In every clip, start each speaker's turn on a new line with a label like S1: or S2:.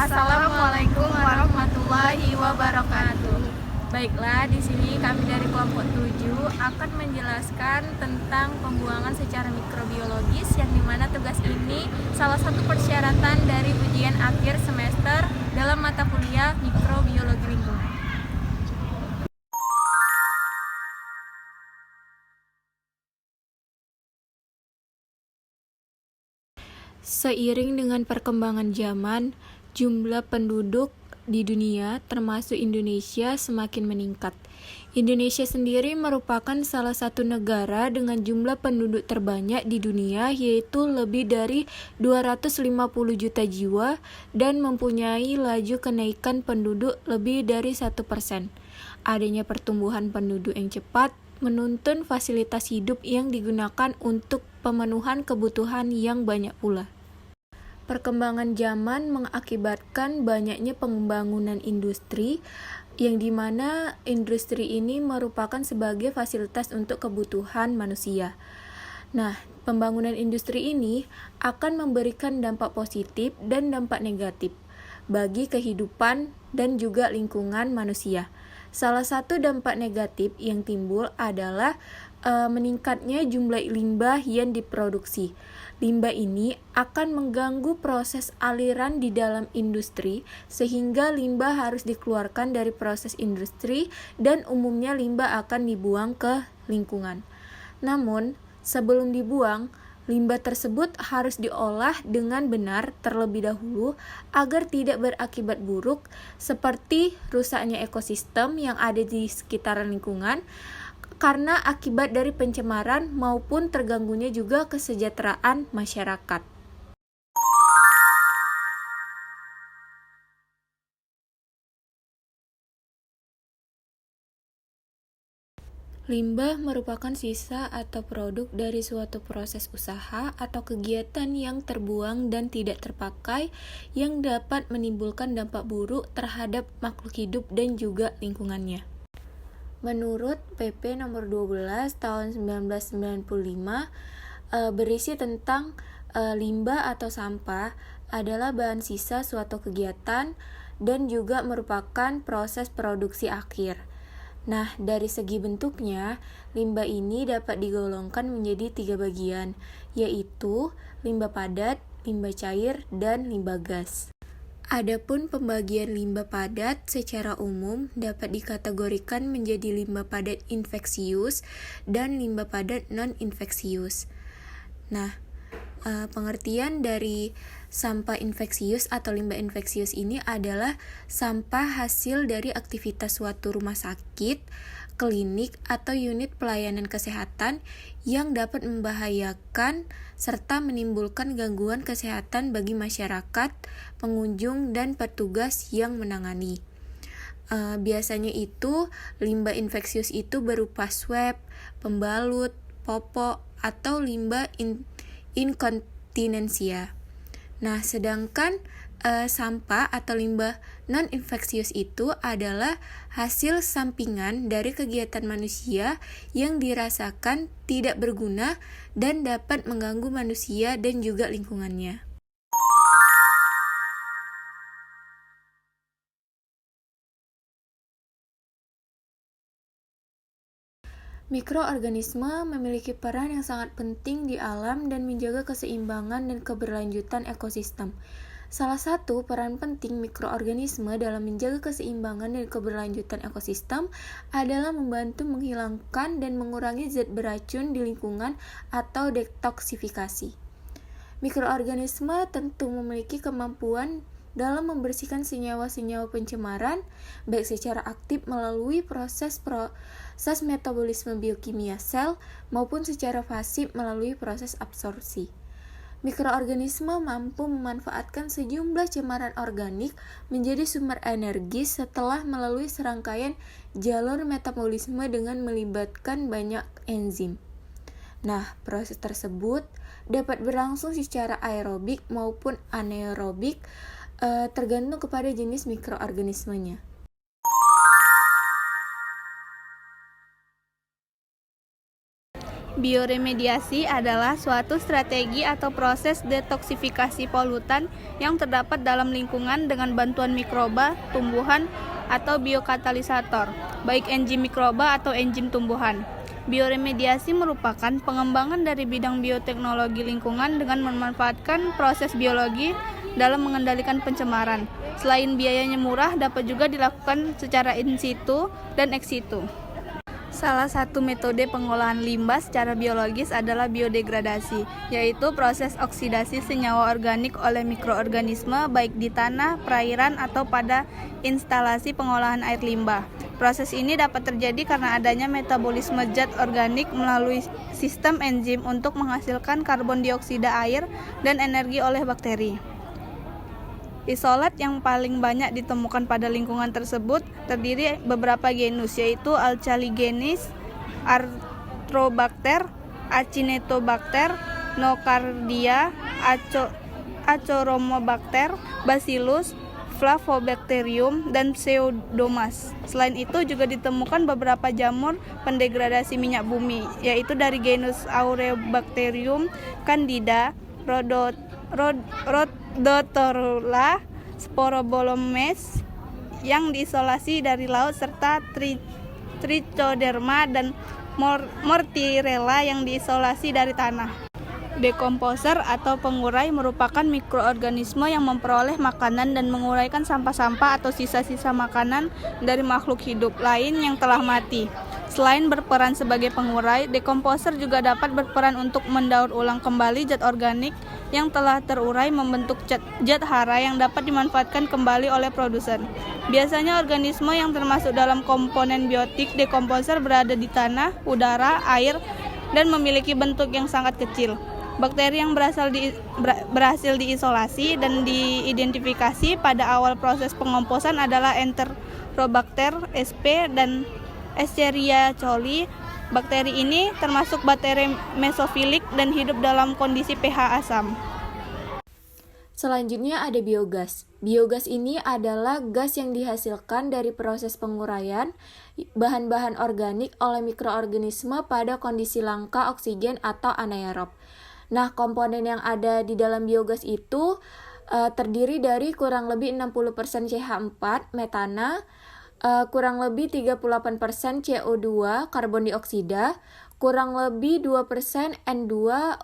S1: Assalamualaikum warahmatullahi wabarakatuh. Baiklah, di sini kami dari kelompok 7 akan menjelaskan tentang pembuangan secara mikrobiologis, yang dimana tugas ini salah satu persyaratan dari ujian akhir semester dalam mata kuliah mikrobiologi lingkungan. Seiring dengan perkembangan zaman, jumlah penduduk di dunia, termasuk Indonesia, semakin meningkat. Indonesia sendiri merupakan salah satu negara dengan jumlah penduduk terbanyak di dunia, yaitu lebih dari 250 juta jiwa, dan mempunyai laju kenaikan penduduk lebih dari 1%. Adanya pertumbuhan penduduk yang cepat menuntun fasilitas hidup yang digunakan untuk pemenuhan kebutuhan yang banyak pula. Perkembangan zaman mengakibatkan banyaknya pembangunan industri, yang dimana industri ini merupakan sebagai fasilitas untuk kebutuhan manusia. Nah, pembangunan industri ini akan memberikan dampak positif dan dampak negatif bagi kehidupan dan juga lingkungan manusia. Salah satu dampak negatif yang timbul adalah meningkatnya jumlah limbah yang diproduksi. Limbah ini akan mengganggu proses aliran di dalam industri, sehingga limbah harus dikeluarkan dari proses industri dan umumnya limbah akan dibuang ke lingkungan. Namun, sebelum dibuang, limbah tersebut harus diolah dengan benar terlebih dahulu agar tidak berakibat buruk seperti rusaknya ekosistem yang ada di sekitaran lingkungan karena akibat dari pencemaran maupun terganggunya juga kesejahteraan masyarakat. Limbah merupakan sisa atau produk dari suatu proses usaha atau kegiatan yang terbuang dan tidak terpakai yang dapat menimbulkan dampak buruk terhadap makhluk hidup dan juga lingkungannya. Menurut PP nomor 12 tahun 1995 berisi tentang limbah atau sampah adalah bahan sisa suatu kegiatan dan juga merupakan proses produksi akhir. Nah, dari segi bentuknya, limbah ini dapat digolongkan menjadi 3 bagian, yaitu limbah padat, limbah cair, dan limbah gas. Adapun pembagian limbah padat secara umum dapat dikategorikan menjadi limbah padat infeksius dan limbah padat non-infeksius. Nah, pengertian dari sampah infeksius atau limbah infeksius ini adalah sampah hasil dari aktivitas suatu rumah sakit, klinik, atau unit pelayanan kesehatan yang dapat membahayakan serta menimbulkan gangguan kesehatan bagi masyarakat, pengunjung, dan petugas yang menangani. Biasanya itu limbah infeksius itu berupa swab, pembalut, popok, atau limbah inkontinensia. Nah, sedangkan sampah atau limbah non-infeksius itu adalah hasil sampingan dari kegiatan manusia yang dirasakan tidak berguna dan dapat mengganggu manusia dan juga lingkungannya. Mikroorganisme memiliki peran yang sangat penting di alam dan menjaga keseimbangan dan keberlanjutan ekosistem. Salah satu peran penting mikroorganisme dalam menjaga keseimbangan dan keberlanjutan ekosistem adalah membantu menghilangkan dan mengurangi zat beracun di lingkungan atau detoksifikasi. Mikroorganisme tentu memiliki kemampuan dalam membersihkan senyawa-senyawa pencemaran, baik secara aktif melalui proses metabolisme biokimia sel maupun secara pasif melalui proses absorpsi. Mikroorganisme mampu memanfaatkan sejumlah cemaran organik menjadi sumber energi setelah melalui serangkaian jalur metabolisme dengan melibatkan banyak enzim. Nah, proses tersebut dapat berlangsung secara aerobik maupun anaerobik, tergantung kepada jenis mikroorganismenya.
S2: Bioremediasi adalah suatu strategi atau proses detoksifikasi polutan yang terdapat dalam lingkungan dengan bantuan mikroba, tumbuhan, atau biokatalisator, baik enzim mikroba atau enzim tumbuhan. Bioremediasi merupakan pengembangan dari bidang bioteknologi lingkungan dengan memanfaatkan proses biologi dalam mengendalikan pencemaran. Selain biayanya murah, dapat juga dilakukan secara in situ dan ex situ. Salah satu metode pengolahan limbah secara biologis adalah biodegradasi, yaitu proses oksidasi senyawa organik oleh mikroorganisme baik di tanah, perairan, atau pada instalasi pengolahan air limbah. Proses ini dapat terjadi karena adanya metabolisme zat organik melalui sistem enzim untuk menghasilkan karbon dioksida air dan energi oleh bakteri. Isolat yang paling banyak ditemukan pada lingkungan tersebut terdiri beberapa genus, yaitu Alcaligenis, Arthrobacter, Acinetobacter, Nocardia, Acoromobacter, Bacillus, Flavobacterium, dan Pseudomonas. Selain itu juga ditemukan beberapa jamur pendegradasi minyak bumi, yaitu dari genus Aureobacterium, Candida, Rhodotorula, Sporobolomes yang diisolasi dari laut, serta Trichoderma dan Mortirella yang diisolasi dari tanah. Dekomposer atau pengurai merupakan mikroorganisme yang memperoleh makanan dan menguraikan sampah-sampah atau sisa-sisa makanan dari makhluk hidup lain yang telah mati. Selain berperan sebagai pengurai, dekomposer juga dapat berperan untuk mendaur ulang kembali zat organik yang telah terurai membentuk zat hara yang dapat dimanfaatkan kembali oleh produsen. Biasanya organisme yang termasuk dalam komponen biotik dekomposer berada di tanah, udara, air, dan memiliki bentuk yang sangat kecil. Bakteri yang berhasil diisolasi dan diidentifikasi pada awal proses pengomposan adalah Enterobacter sp. dan Escherichia coli. Bakteri ini termasuk bakteri mesofilik dan hidup dalam kondisi pH asam.
S1: Selanjutnya ada biogas. Biogas ini adalah gas yang dihasilkan dari proses penguraian bahan-bahan organik oleh mikroorganisme pada kondisi langka oksigen atau anaerob. Nah, komponen yang ada di dalam biogas itu terdiri dari kurang lebih 60% CH4, metana, kurang lebih 38% CO2, karbon dioksida, kurang lebih 2% N2,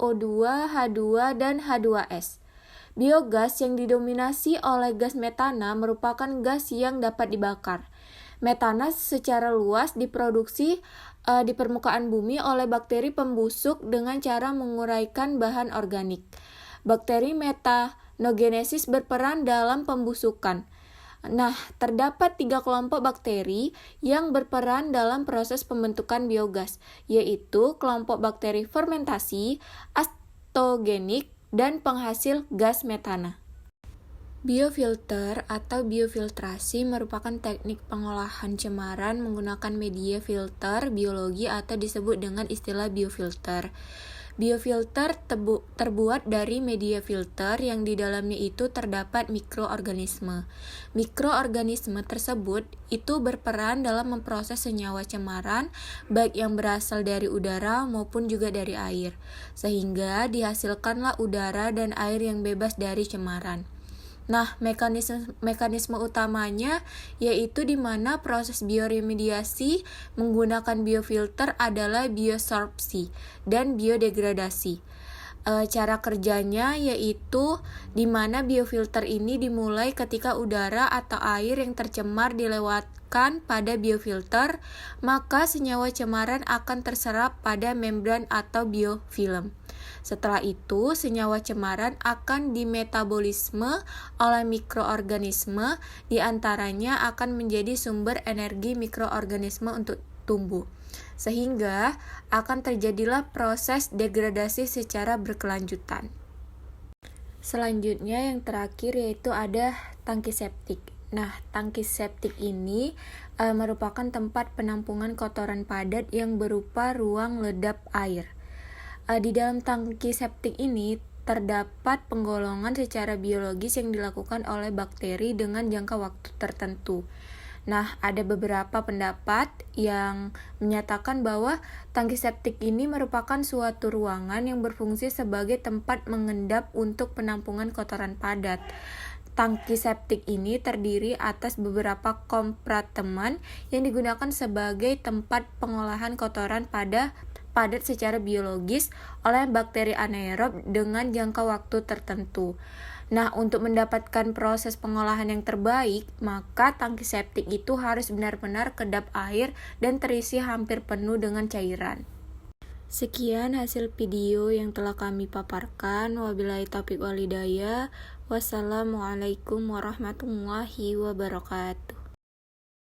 S1: O2, H2, dan H2S. Biogas yang didominasi oleh gas metana merupakan gas yang dapat dibakar. Metana secara luas diproduksi di permukaan bumi oleh bakteri pembusuk dengan cara menguraikan bahan organik. Bakteri metanogenesis berperan dalam pembusukan. Nah, terdapat 3 kelompok bakteri yang berperan dalam proses pembentukan biogas, yaitu kelompok bakteri fermentasi, astogenik, dan penghasil gas metana. Biofilter atau biofiltrasi merupakan teknik pengolahan cemaran menggunakan media filter biologi atau disebut dengan istilah biofilter. Biofilter terbuat dari media filter yang di dalamnya itu terdapat mikroorganisme. Mikroorganisme tersebut itu berperan dalam memproses senyawa cemaran baik yang berasal dari udara maupun juga dari air, sehingga dihasilkanlah udara dan air yang bebas dari cemaran. Nah, mekanisme utamanya yaitu di mana proses bioremediasi menggunakan biofilter adalah biosorpsi dan biodegradasi. Cara kerjanya yaitu di mana biofilter ini dimulai ketika udara atau air yang tercemar dilewatkan pada biofilter, maka senyawa cemaran akan terserap pada membran atau biofilm. Setelah itu, senyawa cemaran akan dimetabolisme oleh mikroorganisme, diantaranya akan menjadi sumber energi mikroorganisme untuk tumbuh. Sehingga akan terjadilah proses degradasi secara berkelanjutan. Selanjutnya yang terakhir yaitu ada tangki septik. Nah, tangki septik ini merupakan tempat penampungan kotoran padat yang berupa ruang ledap air. Di dalam tangki septik ini terdapat penggolongan secara biologis yang dilakukan oleh bakteri dengan jangka waktu tertentu. Nah, ada beberapa pendapat yang menyatakan bahwa tangki septik ini merupakan suatu ruangan yang berfungsi sebagai tempat mengendap untuk penampungan kotoran padat. Tangki septik ini terdiri atas beberapa kompartemen yang digunakan sebagai tempat pengolahan kotoran padat secara biologis oleh bakteri anaerob dengan jangka waktu tertentu. Nah, untuk mendapatkan proses pengolahan yang terbaik, maka tangki septik itu harus benar-benar kedap air dan terisi hampir penuh dengan cairan. Sekian hasil video yang telah kami paparkan. Wabillahi taufiq wal hidayah. Wassalamualaikum warahmatullahi wabarakatuh.